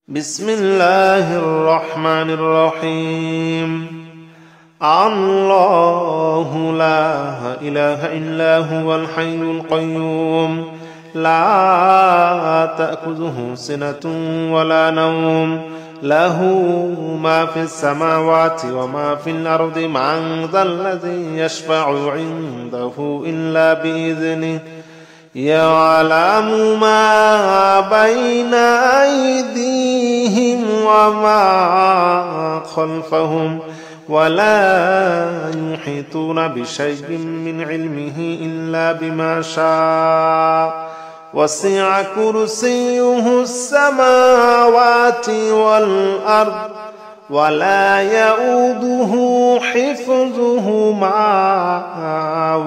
بسم الله الرحمن الرحيم. الله لا إله إلا هو الحي القيوم لا تأخذه سنة ولا نوم له ما في السماوات وما في الأرض من ذا الذي يشفع عنده إلا بإذنه يعلم ما بين أيديهم وما خلفهم ولا يحيطون بشيء من علمه إلا بما شاء وسع كرسيه السماوات والأرض ولا يؤوده حفظهما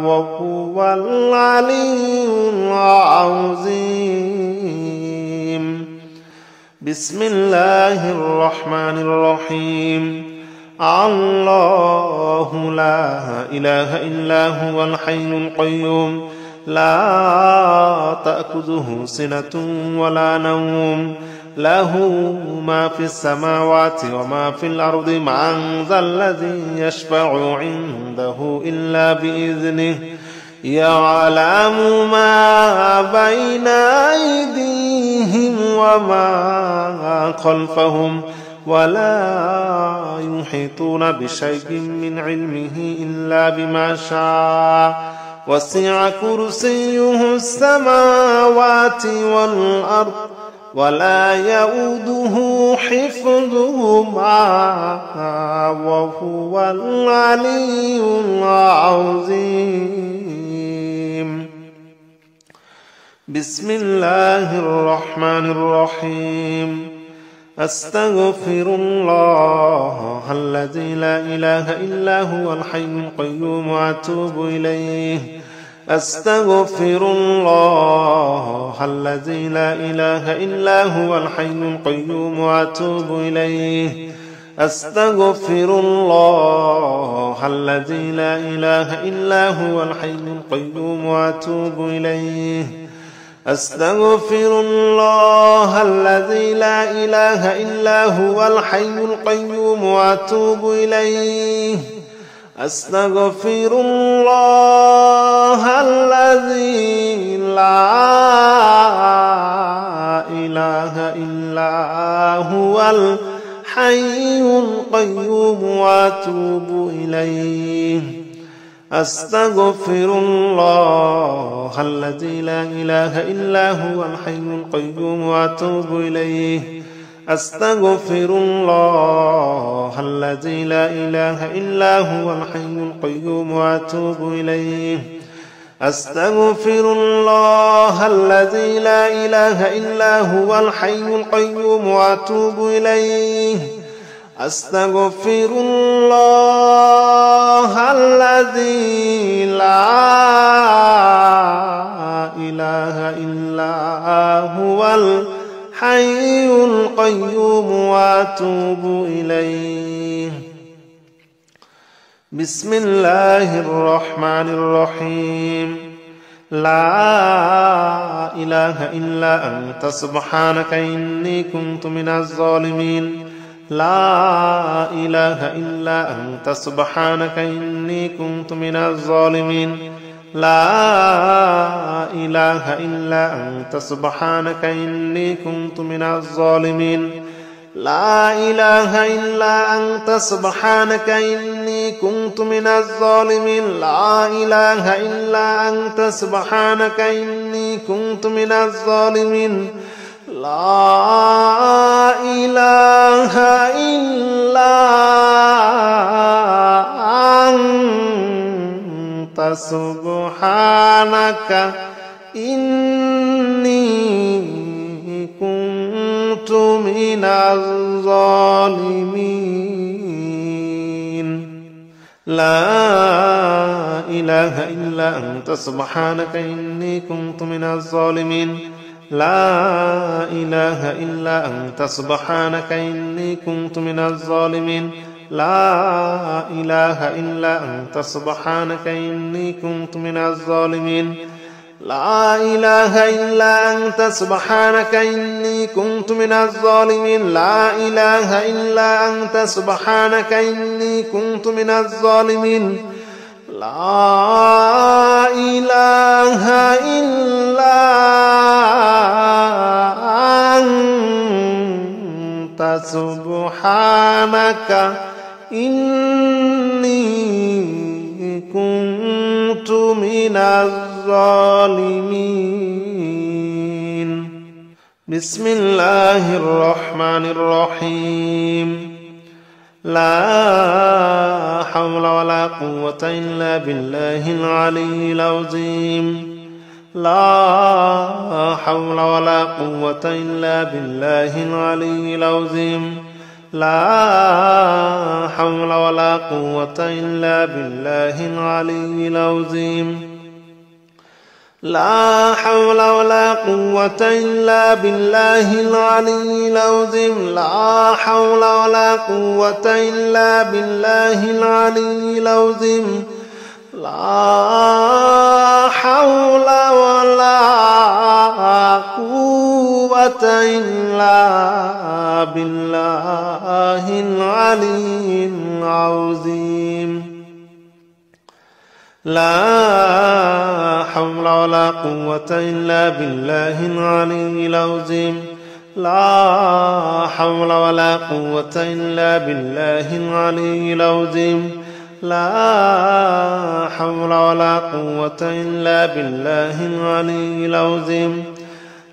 وهو العلي العظيم. بسم الله الرحمن الرحيم. الله لا إله إلا هو الحي القيوم لا تأخذه سنة ولا نوم له ما في السماوات وما في الأرض من ذا الذي يشفع عنده إلا بإذنه يعلم ما بين أيديهم وما خلفهم ولا يحيطون بشيء من علمه إلا بما شاء وسع كرسيه السماوات والأرض ولا يؤوده حفظهما وهو العلي العظيم. بسم الله الرحمن الرحيم. أستغفر الله الذي لا إله إلا هو الحي القيوم وأتوب إليه. أستغفر الله الذي لا إله إلا هو الحي القيوم وأتوب إليه. أستغفر الله الذي لا إله إلا هو الحي القيوم وأتوب إليه. أستغفر الله الذي لا إله إلا هو الحي القيوم وأتوب إليه. أستغفر الله الذي لا إله إلا هو الحي القيوم وأتوب إليه. أستغفر الله الذي لا إله إلا هو الحي القيوم وأتوب إليه. أستغفر الله الذي لا إله إلا هو الحي القيوم وأتوب إليه. أستغفر الله الذي لا إله إلا هو الحي القيوم وأتوب إليه. أستغفر الله الذي لا إله إلا هو الحي القيوم وأتوب إليه. بسم الله الرحمن الرحيم. لا إله إلا أنت سبحانك إني كنت من الظالمين. لا إله إلا أنت سبحانك إني كنت من الظالمين. لا إله إلا أنت سبحانك إني كنت من الظالمين. لا إله إلا أنت سبحانك إني كنت من الظالمين. لا إله إلا أنت سبحانك إني كنت من الظالمين. لا إله إلا أنت سبحانك إني كنت من الظالمين. لا إله إلا أنت سبحانك إني كنت من الظالمين. لا إله إلا أنت سبحانك إني كنت من الظالمين. لا إله إلا أنت سبحانك إني كنت من الظالمين. لا إله إلا أنت سبحانك إني كنت من الظالمين لا إله إلا أنت سبحانك إني كنت من الظالمين لا إله إلا أنت سبحانك إني كنت من الظالمين بسم الله الرحمن الرحيم لا حول ولا قوة إلا بالله العلي العظيم لا حول ولا قوة إلا بالله العلي العظيم لا حول ولا قوة إلا بالله العلي العظيم لا حول ولا قوة إلا بالله العلي العظيم لا حول ولا قوة إلا بالله العلي العظيم لا حول ولا قوة إلا بالله العلي العظيم لا حول ولا قوة إلا بالله العلي العظيم لا حول ولا قوة إلا بالله العلي العظيم لا حول ولا قوة إلا بالله العلي العظيم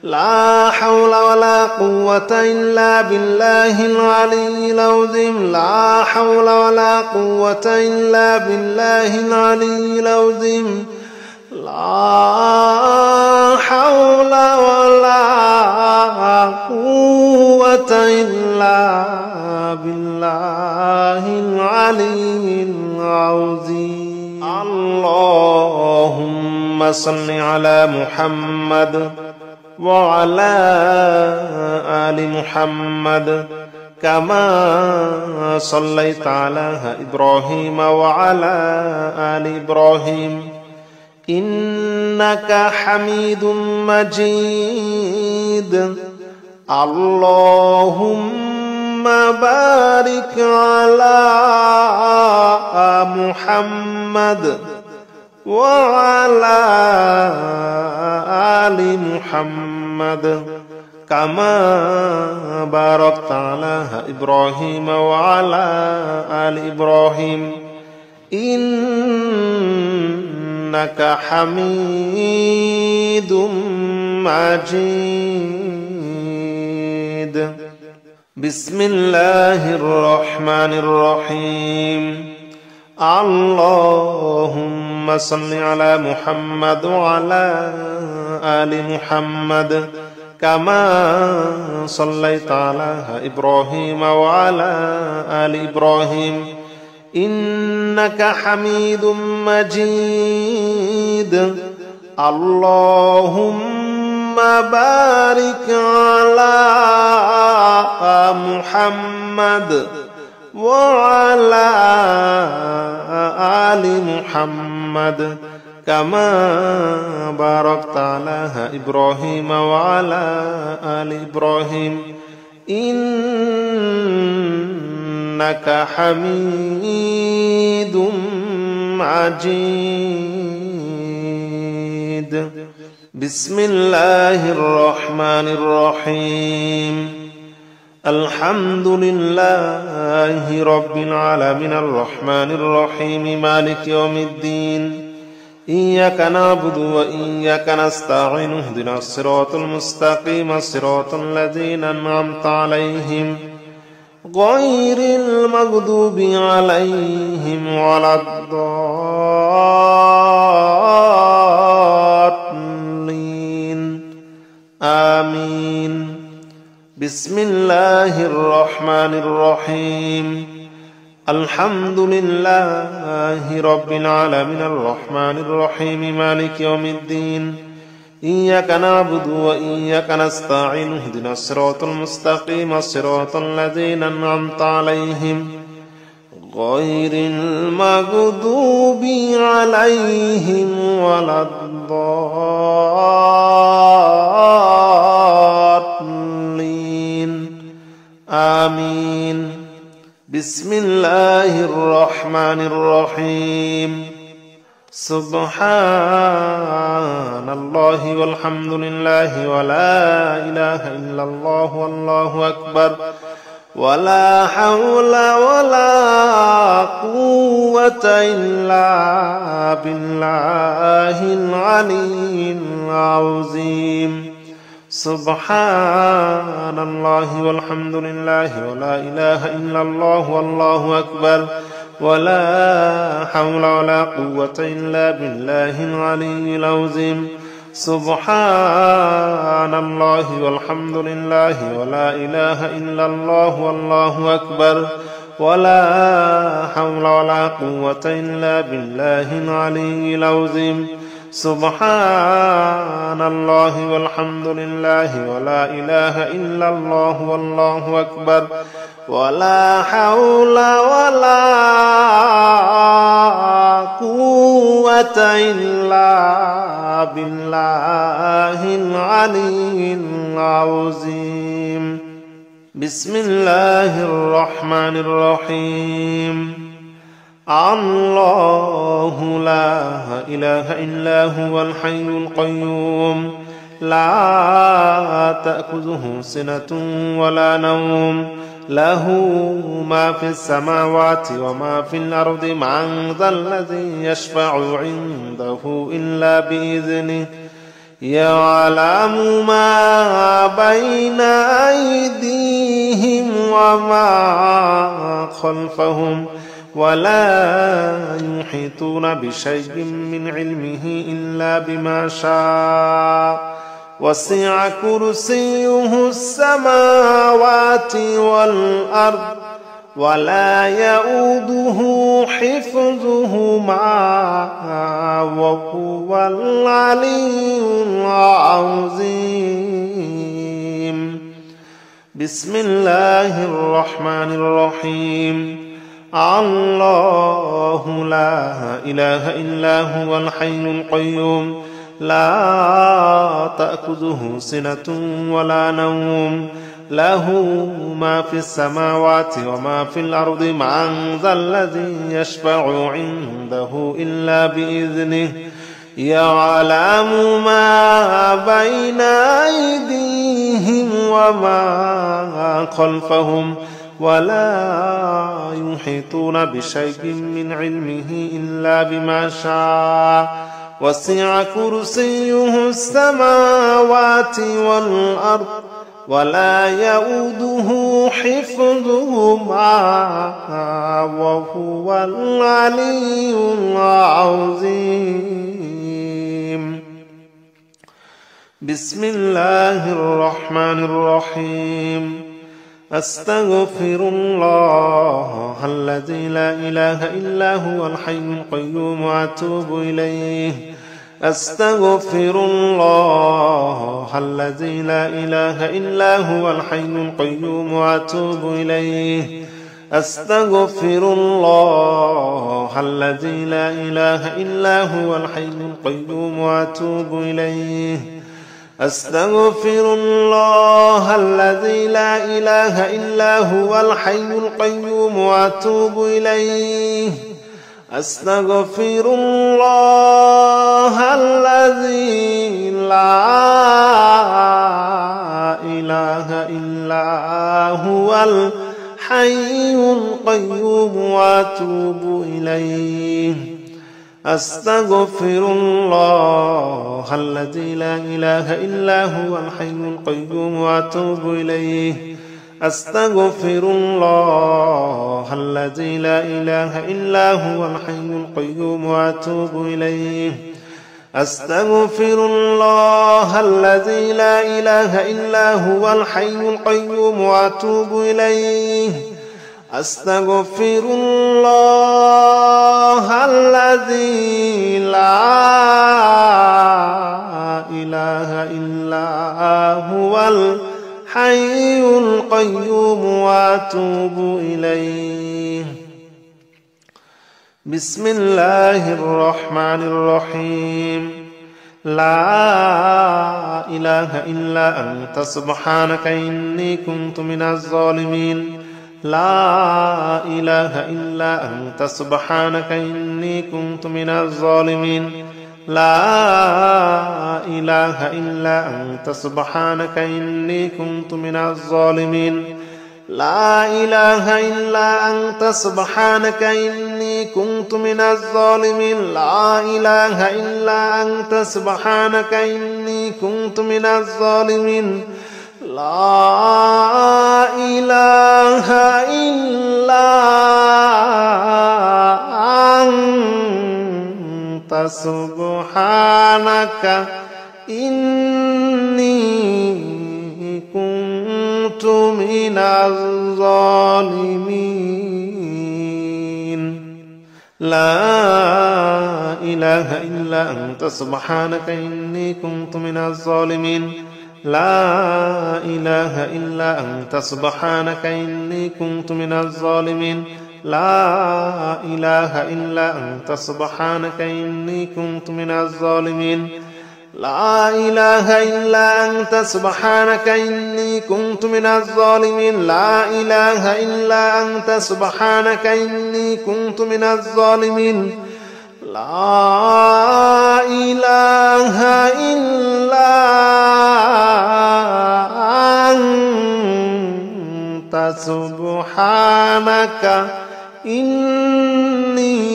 لا حول ولا قوة إلا بالله العلي العظيم لا حول ولا قوة إلا بالله العلي العظيم لا حول ولا قوة إلا بالله العلي العظيم اللهم صل على محمد وعلى آل محمد كما صليت على إبراهيم وعلى آل إبراهيم إنك حميد مجيد اللهم بارك على محمد وعلى آل محمد كما باركت على إبراهيم وعلى آل إبراهيم إنك حميد مجيد بسم الله الرحمن الرحيم اللهم صل على محمد وعلى آل محمد كما صليت على إبراهيم وعلى آل إبراهيم إنك حميد مجيد اللهم بارك على محمد وعلى آل محمد كما باركت على إبراهيم وعلى آل إبراهيم إنك حميد مجيد بسم الله الرحمن الرحيم الحمد لله رب العالمين الرحمن الرحيم مالك يوم الدين إياك نعبد وإياك نستعين اهدنا الصراط المستقيم صراط الذين أنعمت عليهم غير المغضوب عليهم ولا الضالين آمين بسم الله الرحمن الرحيم الحمد لله رب العالمين الرحمن الرحيم مالك يوم الدين إياك نعبد وإياك نستعين اهدنا الصراط المستقيم صراط الذين أنعمت عليهم غير المغضوب عليهم ولا الضالين الضالين آمين. بسم الله الرحمن الرحيم. سبحان الله والحمد لله ولا إله إلا الله والله أكبر ولا حول ولا قوة إلا بالله العلي العظيم. سبحان الله والحمد لله ولا إله إلا الله والله أكبر ولا حول ولا قوة إلا بالله العلي العظيم. سبحان الله والحمد لله ولا إله إلا الله والله أكبر ولا حول ولا قوة إلا بالله العلي العظيم. سبحان الله والحمد لله ولا إله إلا الله والله أكبر ولا حول ولا قوة إلا بالله العلي العظيم. بسم الله الرحمن الرحيم. الله لا إله إلا هو الحي القيوم لا تأخذه سنة ولا نوم له ما في السماوات وما في الأرض من ذا الذي يشفع عنده إلا بإذنه يعلم ما بين أيديهم وما خلفهم ولا يحيطون بشيء من علمه إلا بما شاء وسع كرسيه السماوات والأرض ولا يؤوده حفظهما وهو العلي العظيم. بسم الله الرحمن الرحيم. الله لا إله إلا هو الحي القيوم لا تأخذه سنة ولا نوم له ما في السماوات وما في الأرض من ذا الذي يشفع عنده إلا بإذنه يعلم ما بين أيديهم وما خلفهم ولا يحيطون بشيء من علمه إلا بما شاء وسع كرسيه السماوات والأرض ولا يؤوده حفظهما وهو العلي العظيم. بسم الله الرحمن الرحيم. أستغفر الله الذي لا إله إلا هو الحي القيوم وأتوب إليه. أستغفر الله الذي لا إله إلا هو الحي القيوم وأتوب إليه. أستغفر الله الذي لا إله إلا هو الحي القيوم وأتوب إليه. أستغفر الله الذي لا إله إلا هو الحي القيوم وأتوب إليه. أستغفر الله الذي لا إله إلا هو الحي القيوم وأتوب إليه. أستغفر الله الذي لا إله إلا هو الحي القيوم وأتوب إليه. أستغفر الله الذي لا إله إلا هو الحي القيوم وأتوب إليه. أستغفر الله الذي لا إله إلا هو الحي القيوم وأتوب إليه. أستغفر الله الذي لا إله إلا هو الحي القيوم وأتوب إليه. بسم الله الرحمن الرحيم. لا إله إلا أنت سبحانك إني كنت من الظالمين لا إله إلا أنت سبحانك إني كنت من الظالمين لا إله إلا أنت سبحانك إني كنت من الظالمين لا إله إلا أنت سبحانك إني كنت من الظالمين لا إله إلا أنت سبحانك إني كنت من الظالمين لا إله إلا أنت سبحانك إني كنت من الظالمين لا إله إلا أنت سبحانك إني كنت من الظالمين لا إله إلا أنت سبحانك إني كنت من الظالمين لا إله إلا أنت سبحانك إني كنت من الظالمين لا إله إلا أنت سبحانك إني كنت من الظالمين لا إله إلا أنت سبحانك إني كنت من الظالمين لا إله إلا أنت سبحانك إني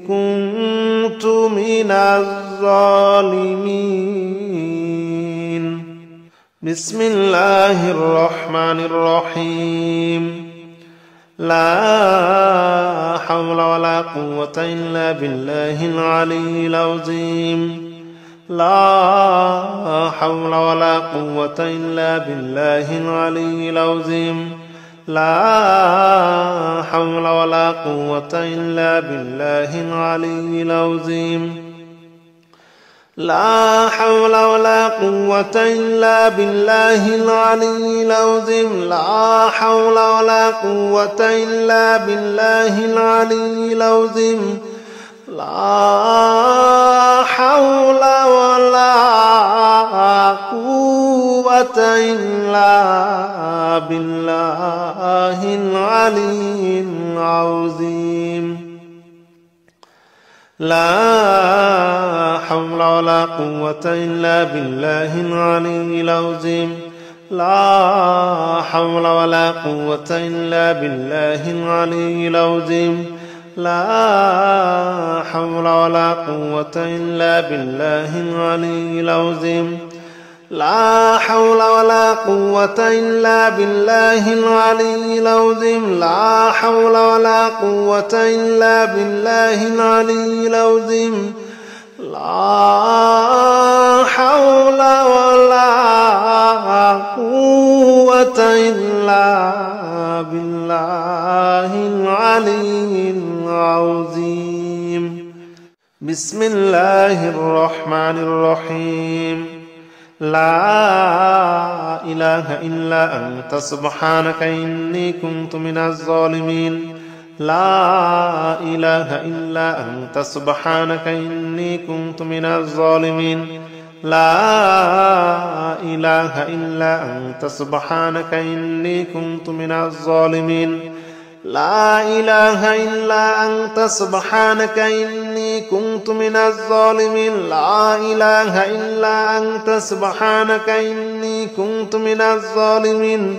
كنت من الظالمين بسم الله الرحمن الرحيم لا حول ولا قوة إلا بالله العلي العظيم لا حول ولا قوة إلا بالله العلي العظيم لا حول ولا قوة إلا بالله العلي العظيم لا حول ولا قوة إلا بالله العلي العظيم لا حول ولا قوة إلا بالله العلي العظيم لا حول ولا قوة إلا بالله العلي العظيم لا حول ولا قوة إلا بالله العلي العظيم لا حول ولا قوة إلا بالله العلي العظيم لا حول ولا قوة إلا بالله العلي العظيم لا حول ولا قوة إلا بالله العلي العظيم لا حول ولا قوة إلا بالله العلي العظيم لا حول ولا قوة إلا بالله العلي العظيم بسم الله الرحمن الرحيم لا إله إلا أنت سبحانك إني كنت من الظالمين لا إله إلا أنت سبحانك إني كنت من الظالمين لا إله إلا أنت سبحانك إني كنت من الظالمين لا إله إلا أنت سبحانك إني كنت من الظالمين لا إله إلا أنت سبحانك إني كنت من الظالمين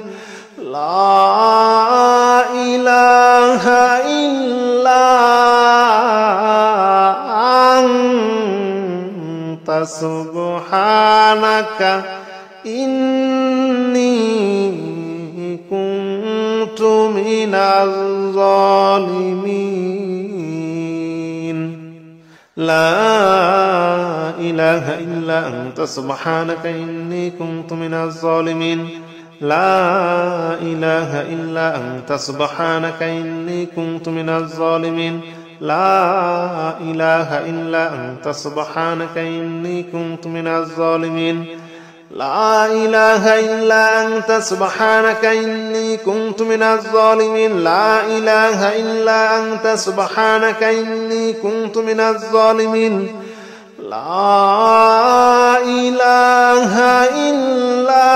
لا إله إلا أنت سبحانك إني كنت من الظالمين لا إله إلا أنت سبحانك إني كنت من الظالمين لا إله إلا أنت سبحانك إني كنت من الظالمين لا إله إلا أنت سبحانك إني كنت من الظالمين لا إله إلا أنت سبحانك إني كنت من الظالمين لا إله إلا أنت سبحانك إني كنت من الظالمين لا إله إلا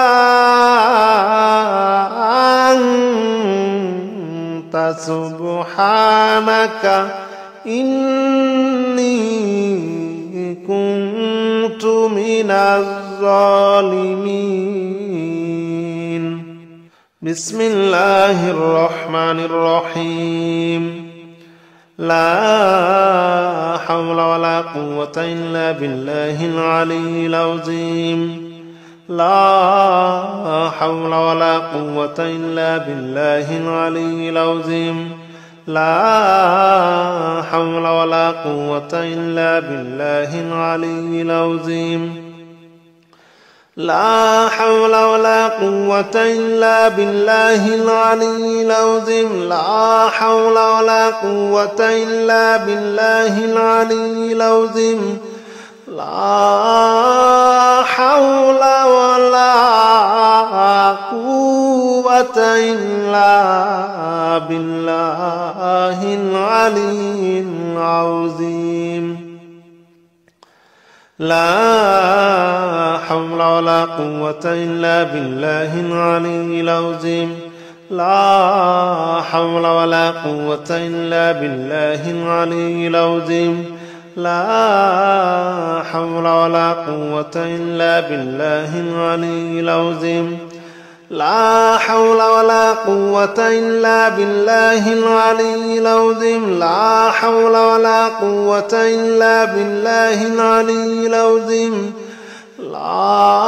أنت سبحانك إني كنت من الظالمين. بسم الله الرحمن الرحيم. لا حول ولا قوة إلا بالله العلي العظيم. لا حول ولا قوة إلا بالله العلي العظيم. لا حول ولا قوة إلا بالله العلي العظيم. لا حول ولا قوة إلا بالله العلي العظيم. لا حول ولا قوة إلا بالله العلي العظيم. لا حول ولا قوة إلا بالله العلي العظيم. لا حول ولا قوة إلا بالله العلي العظيم. لا حول ولا قوة إلا بالله العلي العظيم. لا حول ولا قوة إلا بالله العلي العظيم. لا حول ولا قوة إلا بالله العلي العظيم. لا حول ولا قوة إلا بالله العلي العظيم. لا